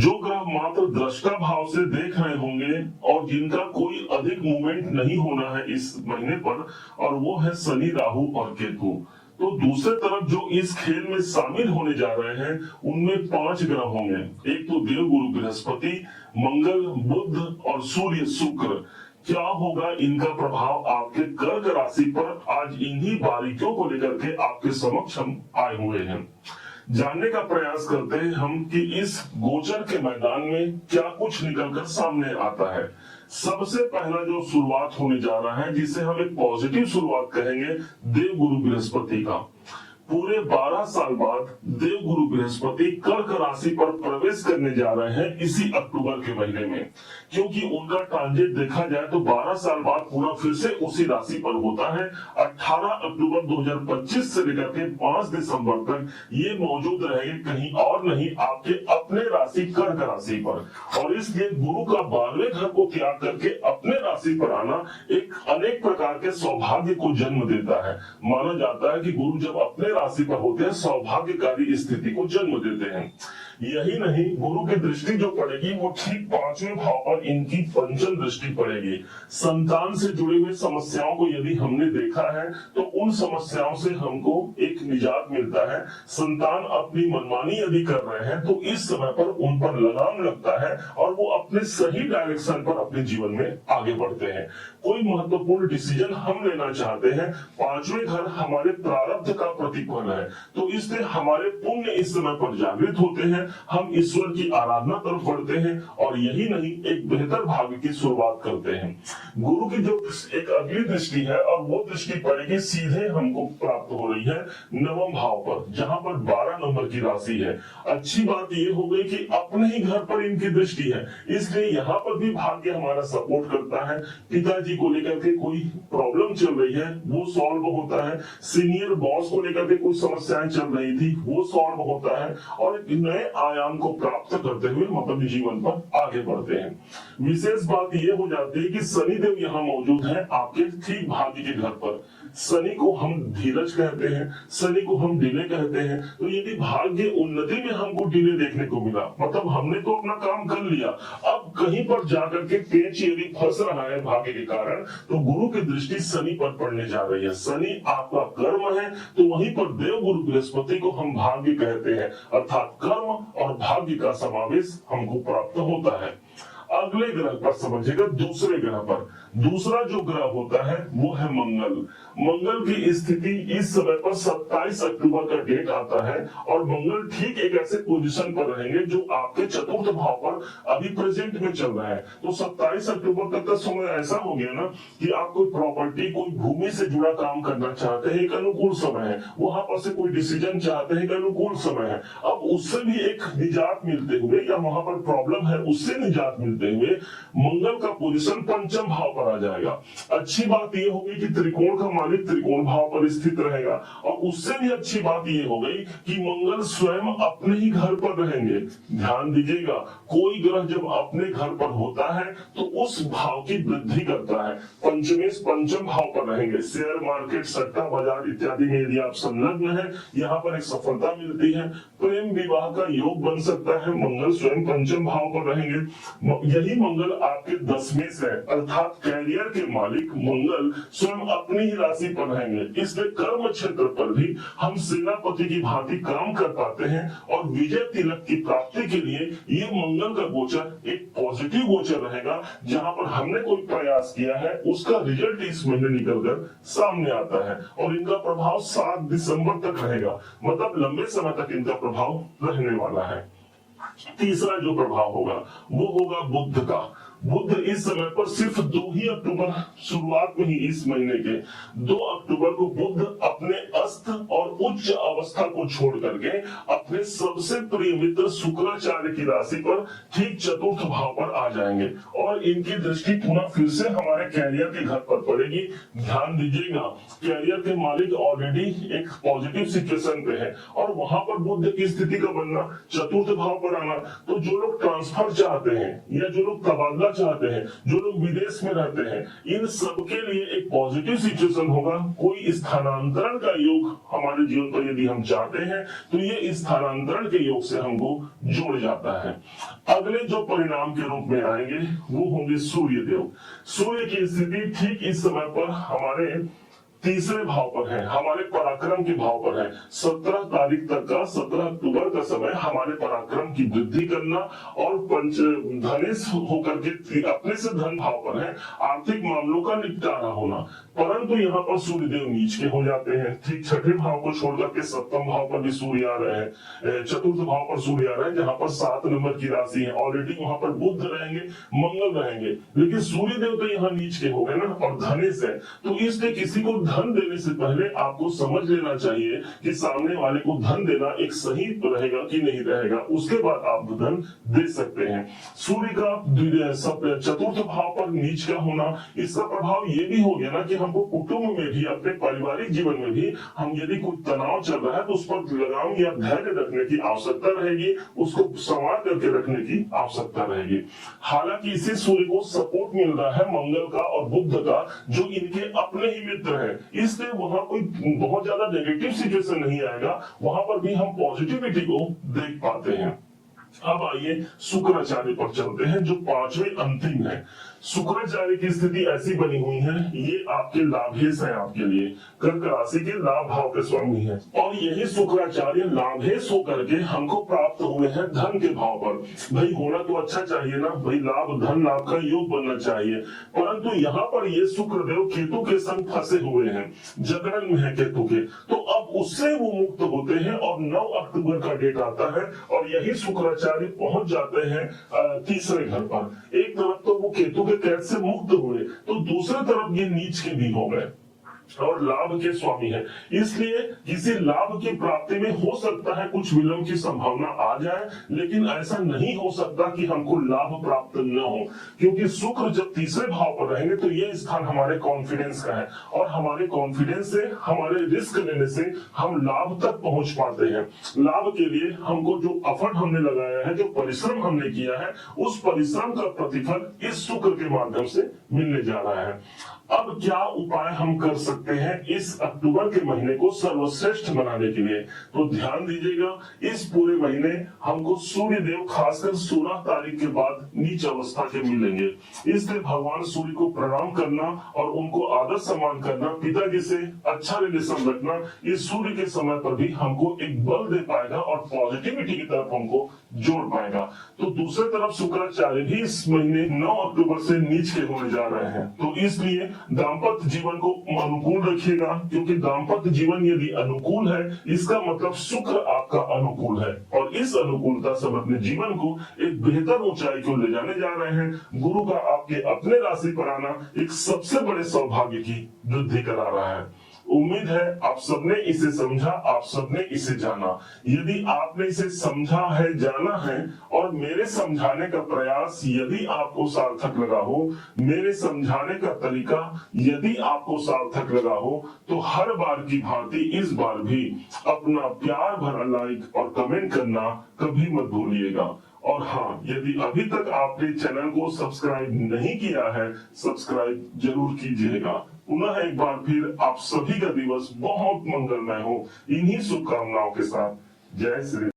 जो ग्रह मात्र दृष्टा भाव से देख रहे होंगे और जिनका कोई अधिक मूवमेंट नहीं होना है इस महीने पर, और वो है शनि, राहु और केतु। तो दूसरे तरफ जो इस खेल में शामिल होने जा रहे हैं उनमें 5 ग्रह होंगे। एक तो देव गुरु बृहस्पति, मंगल, बुध और सूर्य शुक्र। क्या होगा इनका प्रभाव आपके कर्क राशि पर, आज इन्हीं बारीकियों को लेकर के आपके समक्ष हम आए हुए हैं। जानने का प्रयास करते हैं हम कि इस गोचर के मैदान में क्या कुछ निकलकर सामने आता है। सबसे पहला जो शुरुआत होने जा रहा है, जिसे हम एक पॉजिटिव शुरुआत कहेंगे, देव गुरु बृहस्पति का। पूरे 12 साल बाद देव गुरु बृहस्पति कर्क राशि पर प्रवेश करने जा रहे हैं इसी अक्टूबर के महीने में। क्योंकि उनका ट्रांजिट देखा जाए तो 12 साल बाद पूरा फिर से उसी राशि पर होता है। 18 अक्टूबर 2025 से लेकर के 5 दिसंबर तक ये मौजूद रहेंगे, कहीं और नहीं, आपके अपने राशि कर्क राशि पर। और इसलिए गुरु का 12वें घर को त्याग करके अपने राशि पर आना एक अनेक प्रकार के सौभाग्य को जन्म देता है। माना जाता है कि गुरु जब अपने राशि पर होते हैं सौभाग्यकारी स्थिति को जन्म देते हैं। यही नहीं, गुरु की दृष्टि जो पड़ेगी वो ठीक 5वें भाव पर इनकी पंचम दृष्टि पड़ेगी। संतान से जुड़ी हुई समस्याओं को यदि हमने देखा है तो उन समस्याओं से हमको एक निजात मिलता है। संतान अपनी मनमानी यदि कर रहे हैं तो इस समय पर उन पर लगाम लगता है और वो अपने सही डायरेक्शन पर अपने जीवन में आगे बढ़ते हैं। कोई महत्वपूर्ण डिसीजन हम लेना चाहते हैं, 5वें घर हमारे प्रारब्ध का प्रतिफल है, तो इसलिए हमारे पुण्य इस समय पर जागृत होते हैं, हम ईश्वर की आराधना तरफ बढ़ते हैं और यही नहीं, एक बेहतर भाग्य की शुरुआत करते हैं। गुरु की जो एक अगली दृष्टि है और वो दृष्टि पड़ेगी सीधे हमको प्राप्त हो रही है 9वें भाव पर, जहां पर 12 नंबर की राशि है। अच्छी बात ये हो गई कि अपने ही घर पर इनकी दृष्टि है, इसलिए यहाँ पर भी भाग्य हमारा सपोर्ट करता है। पिताजी को लेकर के कोई प्रॉब्लम चल रही है वो सॉल्व होता है, सीनियर बॉस को लेकर के कुछ समस्याएं चल रही थी वो सॉल्व होता है, और नए आयाम को प्राप्त करते हुए हम अपने जीवन पर आगे बढ़ते हैं। विशेष बात यह हो जाती है कि शनिदेव यहाँ मौजूद है आपके ठीक भाग्य के घर पर। शनि को हम धीरज कहते हैं, शनि को हम डिले कहते हैं। तो यदि भाग्य उन्नति में हमको डिले देखने को मिला, मतलब हमने तो अपना काम कर लिया, अब कहीं पर जाकर के पेच यदि फंस रहा है भाग्य के कारण, तो गुरु की दृष्टि शनि पर पड़ने जा रही है। शनि आपका कर्म है, तो वहीं पर देव गुरु बृहस्पति को हम भाग्य कहते हैं, अर्थात कर्म और भाग्य का समावेश हमको प्राप्त होता है। अगले ग्रह पर समझिएगा, दूसरे ग्रह पर दूसरा जो ग्रह होता है वो है मंगल। मंगल की स्थिति इस समय पर 27 अक्टूबर का डेट आता है और मंगल ठीक एक ऐसे पोजीशन पर रहेंगे जो आपके चतुर्थ भाव पर अभी प्रेजेंट में चल रहा है। तो 27 अक्टूबर तक का समय ऐसा हो गया ना कि आप कोई प्रॉपर्टी, कोई भूमि से जुड़ा काम करना चाहते हैं, एक अनुकूल समय है। वहां पर से कोई डिसीजन चाहते हैं, एक अनुकूल समय है। अब उससे भी एक निजात मिलते हुए, या वहां पर प्रॉब्लम है उससे निजात मिलते हुए, मंगल का पोजीशन पंचम भाव पर आ जाएगा। अच्छी बात यह होगी कि त्रिकोण का मालिक त्रिकोण भाव पर स्थित रहेगा, और उससे भी अच्छी बात यह हो गई कि मंगल स्वयं अपने ही घर पर रहेंगे। ध्यान दीजिएगा, कोई ग्रह जब अपने घर पर होता है तो उस भाव की वृद्धि करता है। पंचमेश पंचम भाव पर रहेंगे। शेयर मार्केट, सट्टा बाजार इत्यादि में यदि आप संलग्न है, यहाँ पर एक सफलता मिलती है। प्रेम विवाह का योग बन सकता है, मंगल स्वयं पंचम भाव पर रहेंगे। यही मंगल आपके 10वें से, अर्थात कैरियर के मालिक मंगल स्वयं अपनी ही राशि पर रहेंगे। इसलिए कर्म क्षेत्र पर भी हम सेनापति की भांति काम कर पाते हैं, और विजय तिलक की प्राप्ति के लिए ये मंगल का गोचर एक पॉजिटिव गोचर रहेगा। जहां पर हमने कोई प्रयास किया है उसका रिजल्ट इस महीने निकलकर सामने आता है, और इनका प्रभाव 7 दिसंबर तक रहेगा, मतलब लंबे समय तक इनका प्रभाव रहने वाला है। तीसरा जो प्रभाव होगा वो होगा बुध का। बुध इस समय पर सिर्फ 2 ही अक्टूबर, शुरुआत में ही इस महीने के 2 अक्टूबर को बुध अपने अस्त और उच्च अवस्था को छोड़ करके अपने सबसे प्रिय मित्र शुक्राचार्य की राशि पर ठीक चतुर्थ भाव पर आ जाएंगे, और इनकी दृष्टि पुनः फिर से हमारे कैरियर के घर पर पड़ेगी। ध्यान दीजिएगा, कैरियर के मालिक ऑलरेडी एक पॉजिटिव सिचुएशन पे है, और वहां पर बुध की स्थिति का बनना, चतुर्थ भाव पर आना, तो जो लोग ट्रांसफर चाहते हैं या जो लोग तबादला जाना चाहते हैं, जो लोग विदेश में रहते हैं, इन सबके लिए एक पॉजिटिव सिचुएशन होगा। कोई स्थानांतरण का योग हमारे जीवन पर यदि हम चाहते हैं तो ये स्थानांतरण के योग से हमको जोड़ जाता है। अगले जो परिणाम के रूप में आएंगे वो होंगे सूर्य देव। सूर्य की स्थिति ठीक इस समय पर हमारे तीसरे भाव पर है, हमारे पराक्रम के भाव पर है। 17 तारीख तक का 17 अक्टूबर का समय हमारे पराक्रम की वृद्धि करना और पंच धनेश होकर के अपने से धन भाव पर है, आर्थिक मामलों का निपटारा होना। परंतु यहाँ पर सूर्यदेव नीच के हो जाते हैं। ठीक छठे भाव को छोड़कर के सप्तम भाव पर भी सूर्य आ रहे हैं, चतुर्थ भाव पर सूर्य आ रहे हैं, जहां पर 7 नंबर की राशि है। ऑलरेडी वहां पर बुध रहेंगे, मंगल रहेंगे, लेकिन सूर्यदेव तो यहाँ नीच के हो गए ना, और धनेश है। तो इसलिए किसी को धन देने से पहले आपको समझ लेना चाहिए कि सामने वाले को धन देना एक सही रहेगा कि नहीं रहेगा, उसके बाद आप धन दे सकते हैं। सूर्य का चतुर्थ भाव पर नीच का होना, इसका प्रभाव ये भी हो गया ना कि हमको कुटुंब में भी, अपने पारिवारिक जीवन में भी, हम यदि कुछ तनाव चल रहा है तो उस पर लगाम या धैर्य रखने की आवश्यकता रहेगी, उसको संवार करके रखने की आवश्यकता रहेगी। हालांकि इसी सूर्य को सपोर्ट मिल रहा है मंगल का और बुध का, जो इनके अपने ही मित्र है, इसलिए वहां कोई बहुत ज्यादा नेगेटिव सिचुएशन नहीं आएगा, वहां पर भी हम पॉजिटिविटी को देख पाते हैं। अब आइए शुक्राचार्य पर चलते हैं, जो 5वें अंतिम है। शुक्राचार्य की स्थिति ऐसी बनी हुई है, ये आपके लाभेश है, आपके लिए कर्क राशि के लाभ भाव के स्वामी है, और यही शुक्राचार्य लाभेश होकर के हमको प्राप्त हुए हैं धन के भाव पर। भाई होना तो अच्छा चाहिए ना, भाई लाभ, धन लाभ का योग बनना चाहिए, परंतु यहाँ पर ये शुक्रदेव केतु के संग फंसे हुए हैं, जगरण में है केतु के, तो अब उससे वो मुक्त होते हैं और 9 अक्टूबर का डेट आता है और यही शुक्राचार्य पहुंच जाते हैं तीसरे घर पर। एक तरफ तो वो केतु के कैद से मुक्त हुए, तो दूसरी तरफ ये नीच के भी हो गए और लाभ के स्वामी है, इसलिए किसी लाभ की प्राप्ति में हो सकता है कुछ विलंब की संभावना आ जाए, लेकिन ऐसा नहीं हो सकता कि हमको लाभ प्राप्त न हो, क्योंकि शुक्र जब तीसरे भाव पर रहेंगे तो ये स्थान हमारे कॉन्फिडेंस का है, और हमारे कॉन्फिडेंस से, हमारे रिस्क लेने से हम लाभ तक पहुंच पाते हैं। लाभ के लिए हमको जो एफर्ट हमने लगाया है, जो परिश्रम हमने किया है, उस परिश्रम का प्रतिफल इस शुक्र के माध्यम से मिलने जा रहा है। अब क्या उपाय हम कर सकते हैं इस अक्टूबर के महीने को सर्वश्रेष्ठ बनाने के लिए? तो ध्यान दीजिएगा, इस पूरे महीने हमको सूर्य देव खासकर 16 तारीख के बाद नीच अवस्था के मिलेंगे, इसलिए भगवान सूर्य को प्रणाम करना और उनको आदर सम्मान करना, पिताजी से अच्छा रिलेशन रखना, इस सूर्य के समय पर भी हमको एक बल दे पाएगा और पॉजिटिविटी की तरफ हमको जोड़ पाएगा। तो दूसरे तरफ शुक्राचार्य भी इस महीने 9 अक्टूबर से नीच के होने जा रहे हैं, तो इसलिए दाम्पत्य जीवन को अनुकूल रखिएगा, क्योंकि दाम्पत्य जीवन यदि अनुकूल है, इसका मतलब शुक्र आपका अनुकूल है, और इस अनुकूलता से अपने जीवन को एक बेहतर ऊंचाई को ले जाने जा रहे हैं। गुरु का आपके अपने राशि पर आना एक सबसे बड़े सौभाग्य की वृद्धि करा रहा है। उम्मीद है आप सबने इसे समझा, आप सबने इसे जाना। यदि आपने इसे समझा है, जाना है, और मेरे समझाने का प्रयास यदि आपको सार्थक लगा हो, मेरे समझाने का तरीका यदि आपको सार्थक लगा हो, तो हर बार की भांति इस बार भी अपना प्यार भरा लाइक और कमेंट करना कभी मत भूलिएगा। और हाँ, यदि अभी तक आपने चैनल को सब्सक्राइब नहीं किया है, सब्सक्राइब जरूर कीजिएगा। पुनः एक बार फिर आप सभी का दिवस बहुत मंगलमय हो, इन्हीं शुभकामनाओं के साथ। जय श्री